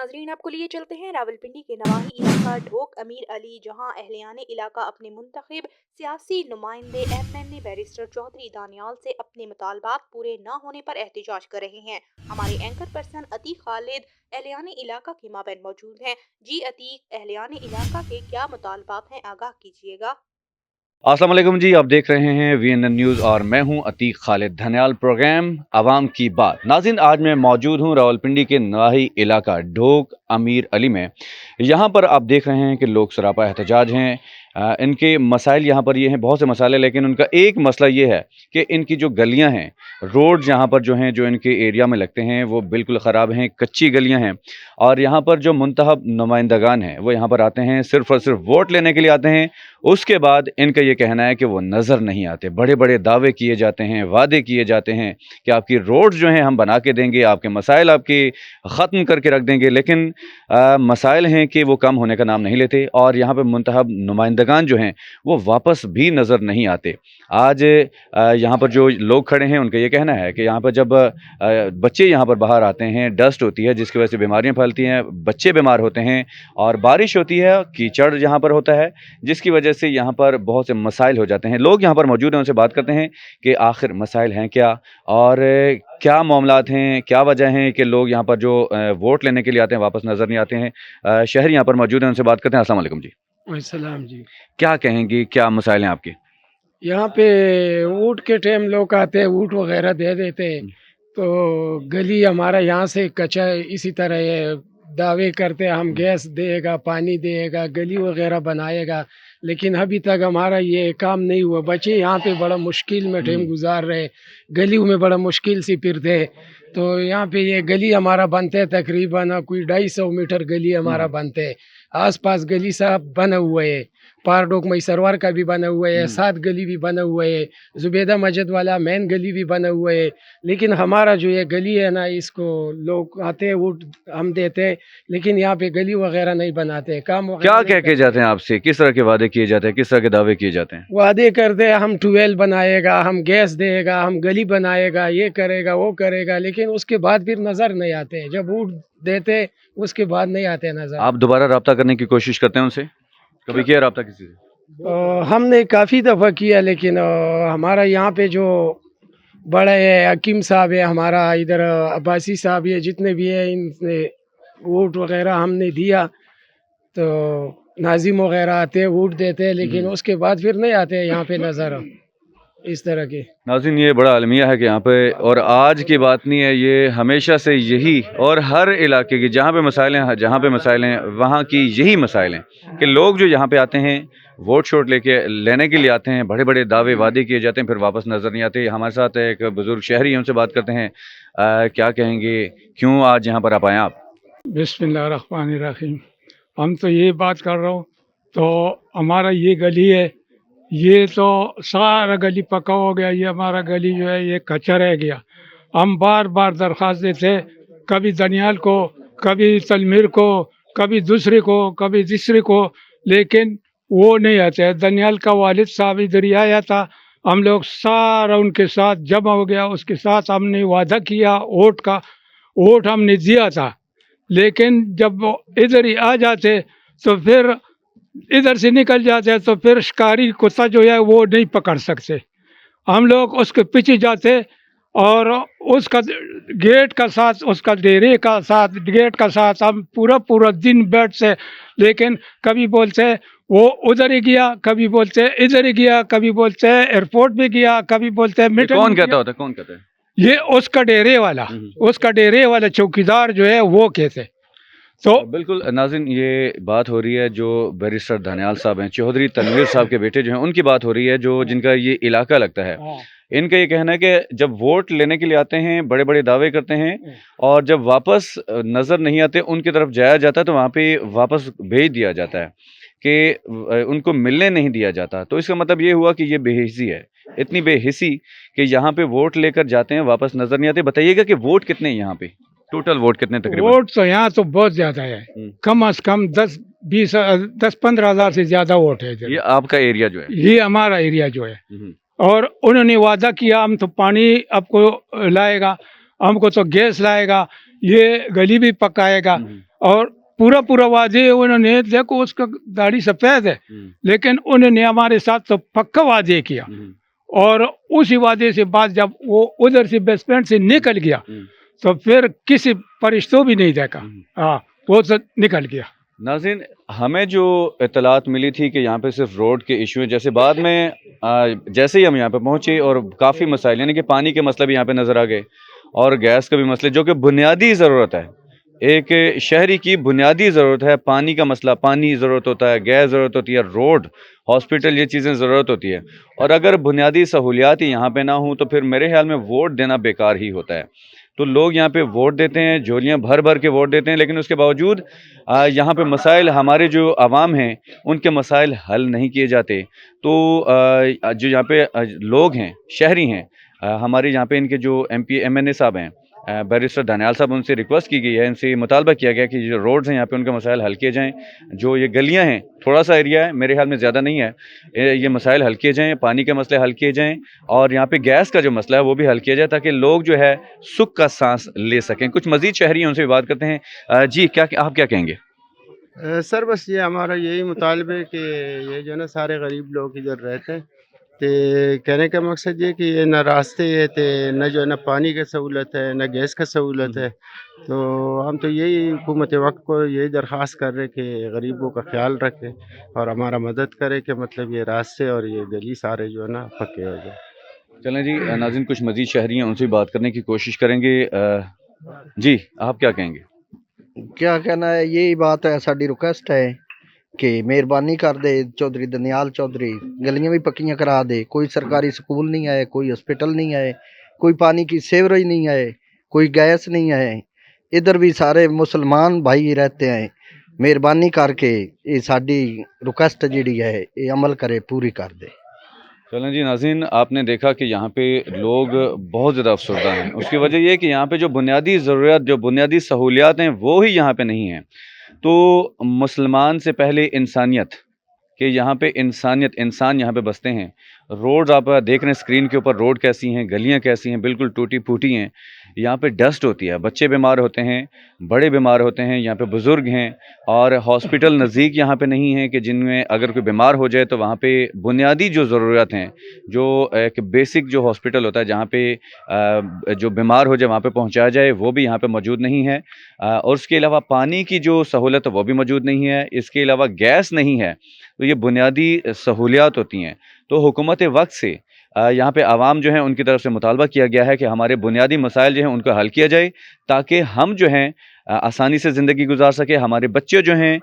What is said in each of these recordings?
नाजरीन आपको लिए चलते हैं रावलपिंडी के नवाही इलाका ढोक अमीर अली, जहां अहलियाने इलाका अपने मुंतखब सियासी नुमाइंदे MNA बैरिस्टर चौधरी दानियाल से अपने मुतालबात पूरे न होने पर एहतजाज कर रहे हैं। हमारे एंकर पर्सन अतीक खालिद अहलियाने इलाका के माबैन मौजूद हैं। जी अतीक, अहलियाने इलाका के क्या मुतालबात हैं, आगाह कीजिएगा। अस्सलाम वालेकुम जी, आप देख रहे हैं VNN न्यूज़ और मैं हूं अतीक खालिद। धन्याल प्रोग्राम आवाम की बात। नाज़रीन, आज मैं मौजूद हूं रावलपिंडी के नवाही इलाका ढोक अमीर अली में। यहां पर आप देख रहे हैं कि लोग सरापा एहतजाज हैं। इनके मसाइल यहाँ पर ये हैं, बहुत से मसाले, लेकिन उनका एक मसला ये है कि इनकी जो गलियां हैं, रोड यहाँ पर जो हैं, जो इनके एरिया में लगते हैं, वो बिल्कुल ख़राब हैं, कच्ची गलियां हैं। और यहाँ पर जो मुंतखब नुमाइंदगान हैं वो यहाँ पर आते हैं सिर्फ़ और सिर्फ वोट लेने के लिए आते हैं। उसके बाद इनका ये कहना है कि वो नज़र नहीं आते। बड़े बड़े दावे किए जाते हैं, वादे किए जाते हैं कि आपकी रोड जो हैं हम बना के देंगे, आपके मसाइल आपके ख़त्म करके रख देंगे, लेकिन मसाइल हैं कि वो कम होने का नाम नहीं लेते। और यहाँ पे मुंतखब नुमाइंदगान जो हैं वो वापस भी नज़र नहीं आते। आज यहाँ पर जो लोग खड़े हैं उनका ये कहना है कि यहाँ पर जब बच्चे यहाँ पर बाहर आते हैं, डस्ट होती है जिसकी वजह से बीमारियाँ फैलती हैं, बच्चे बीमार होते हैं, और बारिश होती है, कीचड़ यहाँ पर होता है, जिसकी वजह से यहाँ पर बहुत से मसाइल हो जाते हैं। लोग यहाँ पर मौजूद हैं, उनसे बात करते हैं कि आखिर मसाइल हैं क्या और क्या मामलात हैं, क्या वजह हैं कि लोग यहाँ पर जो वोट लेने के लिए आते हैं वापस नज़र नहीं आते हैं। शहरी यहाँ पर मौजूद हैं, उनसे बात करते हैं। अस्सलाम वालेकुम जी। सलाम जी। क्या कहेंगे, क्या मसाइल हैं आपके? यहाँ पे ऊँट के टाइम लोग आते हैं, ऊँट वगैरह दे देते हैं, तो गली हमारा यहाँ से कच्चा इसी तरह है। दावे करते हैं हम गैस देगा, पानी देगा, गली वगैरह बनाएगा, लेकिन अभी तक हमारा ये काम नहीं हुआ। बच्चे यहाँ पे बड़ा मुश्किल में टाइम गुजार रहे, गलियों में बड़ा मुश्किल से फिरते। तो यहाँ पे ये गली हमारा बनते है, तकरीबन कोई 250 मीटर गली हमारा बनते है। आस पास गली सब बने हुए है, पारडोक मई सरवार का भी बना हुआ है, 7 गली भी बना हुआ है, जुबेदा मस्जिद वाला मेन गली भी बना हुआ है। लेकिन हमारा जो ये गली है ना, इसको लोग आते हैं, वोट हम देते हैं, लेकिन यहाँ पे गली वगैरह नहीं बनाते, काम वगैरह क्या नहीं कह के जाते हैं आपसे? किस तरह के वादे किए जाते हैं, किस तरह के दावे किए जाते हैं? वादे करते हैं हम ट्यूबवेल बनाएगा, हम गैस देगा, हम गली बनाएगा, ये करेगा वो करेगा, लेकिन उसके बाद फिर नज़र नहीं आते हैं। जब वोट देते उसके बाद नहीं आते नज़र। आप दोबारा रब्ता करने की कोशिश करते हैं उनसे? कभी किया रब्ता किसी से? हमने काफ़ी दफ़ा किया, लेकिन हमारा यहाँ पे जो बड़ा है हकीम साहब है, हमारा इधर अब्बासी साहब है, जितने भी है, इनने वोट वगैरह हमने दिया, तो नाजिम वगैरह आते हैं, वोट देते हैं, लेकिन उसके बाद फिर नहीं आते यहाँ पे नज़र। इस तरह के नाज़रीन, ये बड़ा अलमिया है कि यहाँ पे, और आज की बात नहीं है, ये हमेशा से यही, और हर इलाके की जहाँ पे मसाइल हैं, जहाँ पे मसाइल हैं वहाँ की यही मसाइल हैं कि लोग जो यहाँ पे आते हैं वोट शोट लेने के लिए आते हैं, बड़े बड़े दावे वादे किए जाते हैं, फिर वापस नज़र नहीं आते। हमारे साथ एक बुज़ुर्ग शहरी हैं, उनसे बात करते हैं। क्या कहेंगे, क्यों आज यहाँ पर आप आए आप? बिस्मिल्लाहिर्रहमानिर्रहीम। हम तो ये बात कर रहा हूँ, तो हमारा ये गली है, ये तो सारा गली पक्का हो गया, ये हमारा गली जो है ये कच्चा रह गया। हम बार बार दरख्वास्त देते, कभी दनियाल को, कभी तलमीर को, कभी दूसरे को, कभी तीसरे को, लेकिन वो नहीं आते। दनियाल का वालिद साहब इधर ही आया था, हम लोग सारा उनके साथ जमा हो गया, उसके साथ हमने वादा किया वोट का, वोट हमने दिया था, लेकिन जब वो इधर ही आ जाते तो फिर इधर से निकल जाते हैं, तो फिर शिकारी कुत्ता जो है वो नहीं पकड़ सकते। हम लोग उसके पीछे जाते और उसका गेट का साथ, उसका डेरे का साथ, गेट का साथ हम पूरा दिन बैठते, लेकिन कभी बोलते वो उधर ही गया, कभी बोलते इधर ही गया, कभी बोलते एयरपोर्ट भी गया, कभी बोलते कौन कहता होता है, कौन कहता है? ये उसका डेरे वाला, उसका डेरे वाला चौकीदार जो है वो कहते। तो बिल्कुल नाज़रीन, ये बात हो रही है जो बैरिस्टर दानियाल साहब हैं, चौधरी तनवीर साहब के बेटे जो हैं, उनकी बात हो रही है, जो जिनका ये इलाका लगता है। इनका ये कहना है कि जब वोट लेने के लिए आते हैं बड़े बड़े दावे करते हैं, और जब वापस नज़र नहीं आते, उनकी तरफ जाया जाता है तो वहाँ पे वापस भेज दिया जाता है कि उनको मिलने नहीं दिया जाता। तो इसका मतलब ये हुआ कि ये बेहिसी है, इतनी बेहिसी कि यहाँ पे वोट लेकर जाते हैं, वापस नज़र नहीं आते। बताइएगा कि वोट कितने हैं यहाँ पे, टोटल वोट कितने तकरीबन? वोट तो यहाँ तो बहुत ज्यादा है, कम से कम 10-15 हज़ार से ज्यादा वोट है। ये आपका एरिया जो है, ये हमारा एरिया जो है, और उन्होंने वादा किया हम तो पानी आपको लाएगा, हमको तो गैस लाएगा, ये गली भी पकाएगा, اور پورا پورا واضح انہوں نے دیکھو اس کا داڑھی سفید ہے لیکن انہوں نے ہمارے ساتھ تو پکا واضح کیا اور اسی وعدے سے بعد جب وہ ادھر سے بیس پوائنٹ سے نکل گیا تو پھر کسی فرشتوں بھی نہیں دیکھا. ہاں وہ تو نکل گیا. ناظرین ہمیں جو اطلاعات ملی تھی کہ یہاں پہ صرف روڈ کے ایشو ہیں، جیسے بعد میں جیسے ہی ہم یہاں پہ پہنچے اور کافی مسائل یعنی کہ پانی کے مسئلے بھی یہاں پہ نظر آ گئے اور گیس کا بھی مسئلہ جو کہ بنیادی ضرورت ہے، ایک شہری کی بنیادی ضرورت ہے. پانی کا مسئلہ، پانی ضرورت ہوتا ہے، گیس ضرورت ہوتی ہے، روڈ، ہاسپٹل، یہ چیزیں ضرورت ہوتی ہے. اور اگر بنیادی سہولیات ہی یہاں پہ نہ ہوں تو پھر میرے خیال میں ووٹ دینا بیکار ہی ہوتا ہے. تو لوگ یہاں پہ ووٹ دیتے ہیں، جھولیاں بھر بھر کے ووٹ دیتے ہیں، لیکن اس کے باوجود یہاں پہ مسائل، ہمارے جو عوام ہیں ان کے مسائل حل نہیں کیے جاتے. تو جو یہاں پہ لوگ ہیں، شہری ہیں، ہمارے یہاں پہ ان کے جو ایم این اے صاحب ہیں، بیرسٹر دانیال صاحب، ان سے ریکویسٹ کی گئی ہے، ان سے مطالبہ کیا گیا کہ جو روڈز ہیں یہاں پہ ان کے مسائل حل کیے جائیں. جو یہ گلیاں ہیں، تھوڑا سا ایریا ہے، میرے خیال میں زیادہ نہیں ہے، یہ مسائل حل کیے جائیں، پانی کے مسئلے حل کیے جائیں اور یہاں پہ گیس کا جو مسئلہ ہے وہ بھی حل کیا جائے تاکہ لوگ جو ہے سکھ کا سانس لے سکیں. کچھ مزید شہری ہیں، ان سے بھی بات کرتے ہیں. جی آپ کیا کہیں گے؟ سر بس یہ ہمارا یہی مطالبہ ہے کہ یہ جو ہے نا سارے غریب لوگ ادھر رہتے ہیں تو کہنے کا مقصد یہ کہ یہ نہ راستے ہے تے نہ جو ہے نا پانی کا سہولت ہے نہ گیس کا سہولت ہے. تو ہم تو یہی حکومت وقت کو یہی درخواست کر رہے کہ غریبوں کا خیال رکھے اور ہمارا مدد کرے کہ مطلب یہ راستے اور یہ گلی سارے جو ہے نا پکے ہو جائے. چلیں جی ناظرین، کچھ مزید شہری ہیں، ان سے بھی بات کرنے کی کوشش کریں گے. جی آپ کیا کہیں گے؟ کیا کہنا ہے، یہی بات ہے، ساری ریکویسٹ ہے کہ مہربانی کر دے چودھری دنیال چودھری، گلیاں بھی پکیاں کرا دے. کوئی سرکاری سکول نہیں آئے، کوئی ہاسپٹل نہیں آئے، کوئی پانی کی سیوریج نہیں آئے، کوئی گیس نہیں آئے. ادھر بھی سارے مسلمان بھائی رہتے ہیں. مہربانی کر کے یہ ساری ریکویسٹ جیڑی ہے یہ عمل کرے، پوری کر دے. چلیں جی ناظرین، آپ نے دیکھا کہ یہاں پہ لوگ بہت زیادہ افسردہ ہیں. اس کی وجہ یہ ہے کہ یہاں پہ جو بنیادی ضرورت، جو بنیادی سہولیات ہیں وہ ہی یہاں پہ نہیں ہیں. تو مسلمان سے پہلے انسانیت، کہ یہاں پہ انسان یہاں پہ بستے ہیں. روڈز آپ دیکھ رہے ہیں اسکرین کے اوپر، روڈ کیسی ہیں، گلیاں کیسی ہیں، بالکل ٹوٹی پھوٹی ہیں. یہاں پہ ڈسٹ ہوتی ہے، بچے بیمار ہوتے ہیں، بڑے بیمار ہوتے ہیں، یہاں پہ بزرگ ہیں اور ہاسپٹل نزدیک یہاں پہ نہیں ہیں کہ جن میں اگر کوئی بیمار ہو جائے تو وہاں پہ بنیادی جو ضرورت ہیں، جو ایک بیسک جو ہاسپٹل ہوتا ہے جہاں پہ جو بیمار ہو جائے وہاں پہ پہنچایا جائے، وہ بھی یہاں پہ موجود نہیں ہے. اور اس کے علاوہ پانی کی جو سہولت ہے وہ بھی موجود نہیں ہے. اس کے علاوہ گیس نہیں ہے. تو یہ بنیادی سہولیات ہوتی ہیں. تو حکومت وقت سے یہاں پہ عوام جو ہیں ان کی طرف سے مطالبہ کیا گیا ہے کہ ہمارے بنیادی مسائل جو ہیں ان کو حل کیا جائے تاکہ ہم جو ہیں آسانی سے زندگی گزار سکے، ہمارے بچے جو ہیں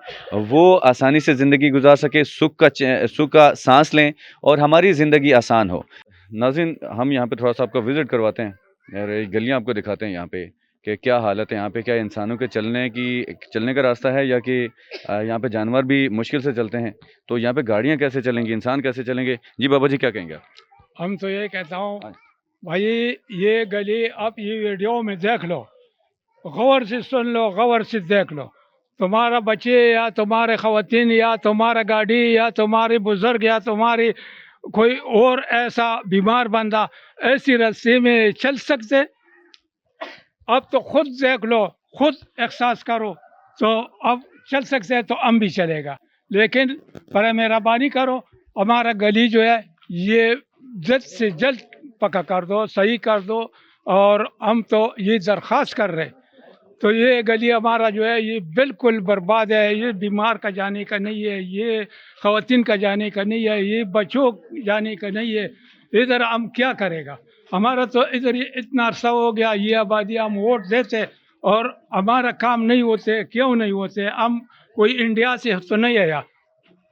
وہ آسانی سے زندگی گزار سکے، سکھ کا سانس لیں اور ہماری زندگی آسان ہو. ناظرین ہم یہاں پہ تھوڑا سا آپ کو وزٹ کرواتے ہیں اور گلیاں آپ کو دکھاتے ہیں یہاں پہ کہ کیا حالت ہے یہاں پہ. کیا انسانوں کے چلنے کا راستہ ہے یا کہ یہاں پہ جانور بھی مشکل سے چلتے ہیں؟ تو یہاں پہ گاڑیاں کیسے چلیں گی، انسان کیسے چلیں گے؟ جی بابا جی کیا کہیں گے آپ؟ ہم تو یہ کہتا ہوں بھائی، یہ گلی آپ یہ ویڈیو میں دیکھ لو، غور سے سن لو، غور سے دیکھ لو. تمہارا بچے یا تمہارے خواتین یا تمہارا گاڑی یا تمہارے بزرگ یا تمہاری کوئی اور ایسا بیمار بندہ ایسی راستے میں چل سکتے؟ اب تو خود دیکھ لو، خود احساس کرو. تو اب چل سکتے ہیں تو ہم بھی چلے گا، لیکن برائے مہربانی کرو ہمارا گلی جو ہے یہ جلد سے جلد پکا کر دو، صحیح کر دو. اور ہم تو یہ درخواست کر رہے، تو یہ گلی ہمارا جو ہے یہ بالکل برباد ہے. یہ بیمار کا جانے کا نہیں ہے، یہ خواتین کا جانے کا نہیں ہے، یہ بچوں جانے کا نہیں ہے. ادھر ہم کیا کرے گا؟ ہمارا تو ادھر یہ اتنا عرصہ ہو گیا، یہ آبادی ہم ووٹ دیتے اور ہمارا کام نہیں ہوتے. کیوں نہیں ہوتے؟ ہم کوئی انڈیا سے تو نہیں آیا.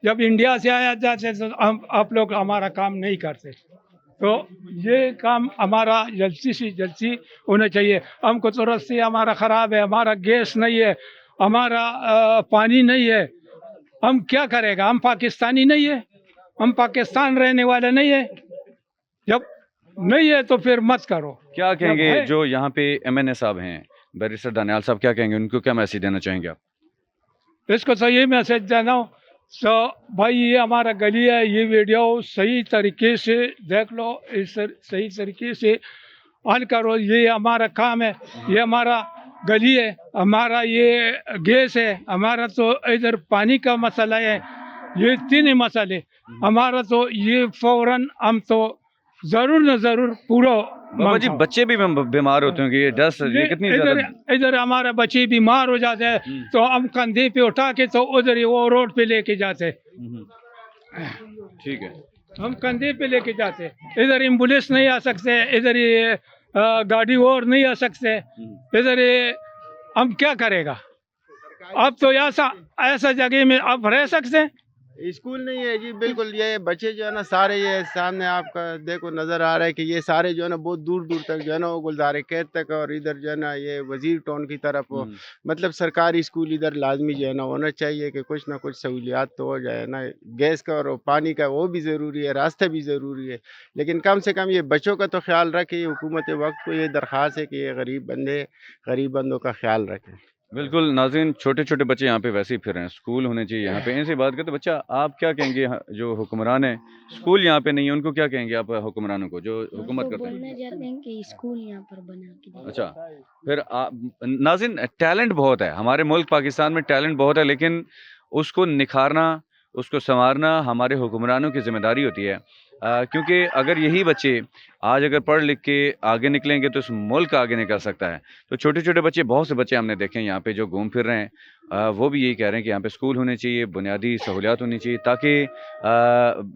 جب انڈیا سے آیا جاتے تو آپ لوگ ہمارا کام نہیں کرتے. تو یہ کام ہمارا جلدی سے جلدی ہونا چاہیے. ہم کو تو راستے ہمارا خراب ہے، ہمارا گیس نہیں ہے، ہمارا پانی نہیں ہے. ہم کیا کرے گا؟ ہم پاکستانی نہیں ہے، ہم پاکستان رہنے والے نہیں ہے. جب نہیں ہے تو پھر مت کرو. کیا کہیں جب گے ہے جو یہاں پہ ایم این اے صاحب ہیں، بیرسٹر دانیال صاحب، کیا کہیں گے؟ ان کو کیا میسج دینا چاہیں گے آپ؟ اس کو صحیح میسج دینا ہوں. تو بھائی یہ ہمارا گلی ہے، یہ ویڈیو صحیح طریقے سے دیکھ لو، اس صحیح طریقے سے حل کرو. یہ ہمارا کام ہے، یہ ہمارا गली है, हमारा ये गैस है, हमारा तो इधर पानी का मसला है, ये तीन ही मसले हमारा तो ये फौरन हम तो जरूर न जरूर पूरा बाबा जी बच्चे भी बीमार होते हैं कि ये डस्ट ये कितनी इधर ज्यादा इधर हमारे बच्चे बीमार हो जाते हैं हम्म। तो हम कंधे पे उठा के तो उधर ही वो रोड पे लेके जाते हैं। ठीक है हम कंधे पे लेके जाते हैं। इधर एम्बुलेंस नहीं आ सकते, इधर ये गाड़ी और नहीं आ सकते, इधर ये हम क्या करेगा। अब तो ऐसा ऐसा जगह में आप रह सकते हैं। स्कूल नहीं है जी, बिल्कुल। ये बच्चे जो है ना सारे, ये सामने आपका देखो नज़र आ रहा है कि ये सारे जो है ना बहुत दूर दूर तक जो है ना वो गुलदारे कैद तक, और इधर जो है ना ये वजीर टाउन की तरफ हो, मतलब सरकारी स्कूल इधर लाजमी जो है ना होना चाहिए कि कुछ ना कुछ सहूलियात तो हो जाए ना। गैस का और पानी का वो भी ज़रूरी है, रास्ता भी ज़रूरी है, लेकिन कम से कम ये बच्चों का तो ख्याल रखे। हुकूमत वक्त को ये दरख्वास्त है कि ये गरीब बंदों का ख्याल रखें। बिल्कुल नाज़रीन, छोटे छोटे बच्चे यहाँ पे वैसे ही फिर रहे हैं, स्कूल होने चाहिए यहाँ पे। इनसे बात करते बच्चा, आप क्या कहेंगे जो हुक्मरान है, स्कूल यहाँ पे नहीं है, उनको क्या कहेंगे आप हुक्मरानों को जो हुकूमत उनको करते हैं? बोलना चाहते हैं कि स्कूल यहाँ पर बना के दें। अच्छा, फिर नाज़रीन टैलेंट बहुत है हमारे मुल्क पाकिस्तान में, टैलेंट बहुत है, लेकिन उसको निखारना, उसको संवारना हमारे हुक्मरानों की जिम्मेदारी होती है। क्योंकि अगर यही बच्चे आज अगर पढ़ लिख के आगे निकलेंगे तो इस मुल्क आगे निकल सकता है। तो छोटे छोटे बच्चे, बहुत से बच्चे हमने देखे हैं यहाँ पे जो घूम फिर रहे हैं, वो भी यही कह रहे हैं कि यहाँ पे स्कूल होने चाहिए, बुनियादी सहूलियात होनी चाहिए, ताकि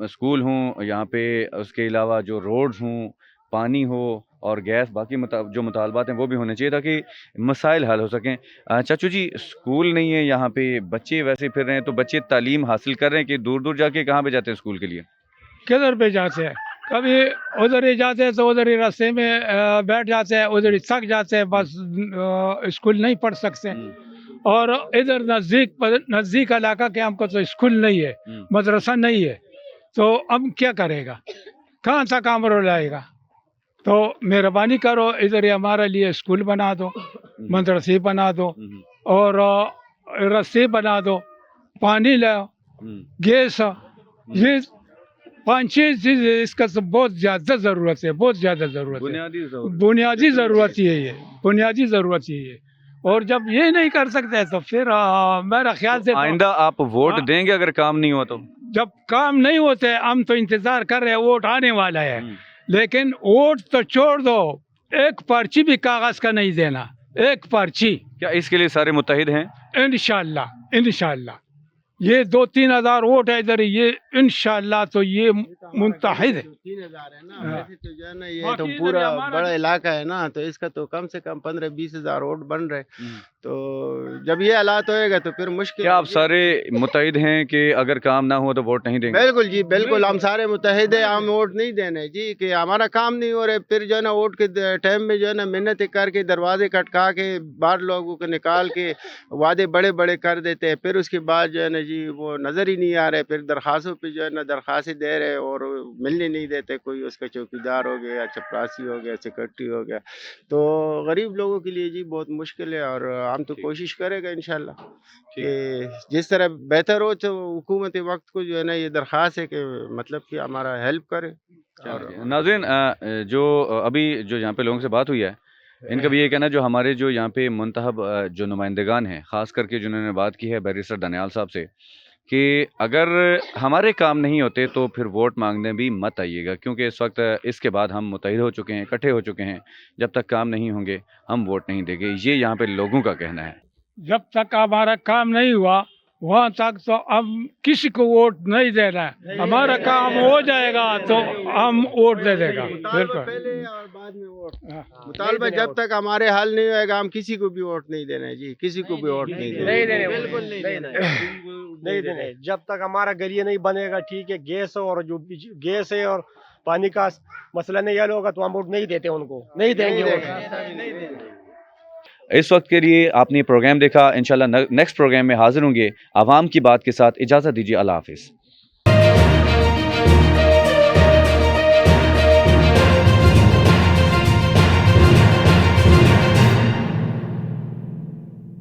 स्कूल हों यहाँ पे, उसके अलावा जो रोड्स हों, पानी हो और गैस, बाकी जो मुतालबात हैं वो भी होने चाहिए ताकि मसाइल हल हो सकें। चाचू जी, स्कूल नहीं है यहाँ पे, बच्चे वैसे फिर रहे हैं, तो बच्चे तालीम हासिल कर रहे हैं कि दूर दूर जाके कहाँ पे जाते हैं स्कूल के लिए? किधर पे जाते हैं, कभी उधर ही जाते हैं तो उधर ही रास्ते में बैठ जाते हैं, उधर ही थक जाते हैं, बस स्कूल नहीं पढ़ सकते। और इधर नज़दीक इलाका के हमको तो स्कूल नहीं है, मदरसा नहीं है, तो अब क्या करेगा, कहाँ तक अमर लाएगा। तो मेहरबानी करो, इधर ही हमारे लिए स्कूल बना दो, मदरसे बना दो, और रास्ते बना दो, पानी लाओ, गैस, ये 5-6 चीज़ इसका तो बहुत ज़्यादा ज़रूरत है, बहुत ज़्यादा ज़रूरत है, बुनियादी ज़रूरत ही है ये, बुनियादी ज़रूरत ही है। और जब ये नहीं कर सकते तो फिर मेरा ख्याल से आइंदा आप वोट देंगे अगर काम नहीं हुआ तो? जब काम नहीं होते, हम तो इंतज़ार कर रहे हैं, वोट आने वाला है, लेकिन वोट तो छोड़ दो, एक पर्ची भी कागज़ का नहीं देना, एक पर्ची। क्या इसके लिए सारे मुत्तहिद हैं? इंशाअल्लाह इंशाअल्लाह, ये 2-3 हज़ार वोट है इधर, ये इंशाअल्लाह तो ये मुत्तहिद है। 3,000 है ना, वैसे तो जो है ना ये तो पूरा बड़ा इलाका है ना, तो इसका तो कम से कम 15-20 हज़ार वोट बन रहे। तो जब ये हालात होएगा तो फिर मुश्किल। क्या आप सारे मुत्तहिद हैं कि अगर काम ना हो तो वोट नहीं देंगे? बिल्कुल जी, बिल्कुल, हम सारे मुत्तहिद हैं, हम वोट नहीं देने जी, कि हमारा काम नहीं हो रहा। फिर जो है ना वोट के टाइम में जो है ना मेहनत करके दरवाजे खटका के बाहर लोगों को निकाल के वादे बड़े बड़े कर देते हैं, फिर उसके बाद जो है ना जी वो नज़र ही नहीं आ रहे, फिर दरख्वास्तों पे जो है ना दरख्वास्तें दे रहे और मिलने नहीं देते। कोई उसका चौकीदार हो गया, चपरासी हो गया, सेक्रेटरी हो गया, तो गरीब लोगों के लिए जी बहुत मुश्किल है। और हम तो कोशिश करेगा इंशाल्लाह कि जिस तरह बेहतर हो, तो हुकूमत वक्त को जो है ना ये दरख्वास्त है कि मतलब कि हमारा हेल्प करे। और नाज़रीन, जो अभी जो यहाँ पे लोगों से बात हुई है, इनका भी ये कहना है, जो हमारे जो यहाँ पे मुंतखब जो नुमाइंदगान हैं, ख़ास करके जिन्होंने बात की है बैरिस्टर दानियाल साहब से, कि अगर हमारे काम नहीं होते तो फिर वोट मांगने भी मत आइएगा, क्योंकि इस वक्त इसके बाद हम मुत्तहिद हो चुके हैं, इकट्ठे हो चुके हैं, जब तक काम नहीं होंगे हम वोट नहीं देंगे। ये यहाँ पे लोगों का कहना है। जब तक हमारा काम नहीं हुआ वहाँ तक तो हम किसी को वोट नहीं देना है, हमारा काम हो जाएगा तो हम वोट दे देगा। बिल्कुल, पहले और बाद में वोट मुतालबा जब तक हमारे हल नहीं होएगा, हम किसी को भी वोट नहीं देना है जी, किसी को भी वोट नहीं देना, बिल्कुल नहीं देना, नहीं देने। जब तक हमारा गलिया नहीं बनेगा, ठीक है, गैस और जो गैस है और पानी का मसला नहीं हल होगा तो हम वोट नहीं देते, उनको नहीं देंगे वोट। इस वक्त के लिए आपने प्रोग्राम देखा, इंशाल्लाह नेक्स्ट प्रोग्राम में हाजिर होंगे आवाम की बात के साथ। इजाज़त दीजिए, अल्लाह हाफिज़।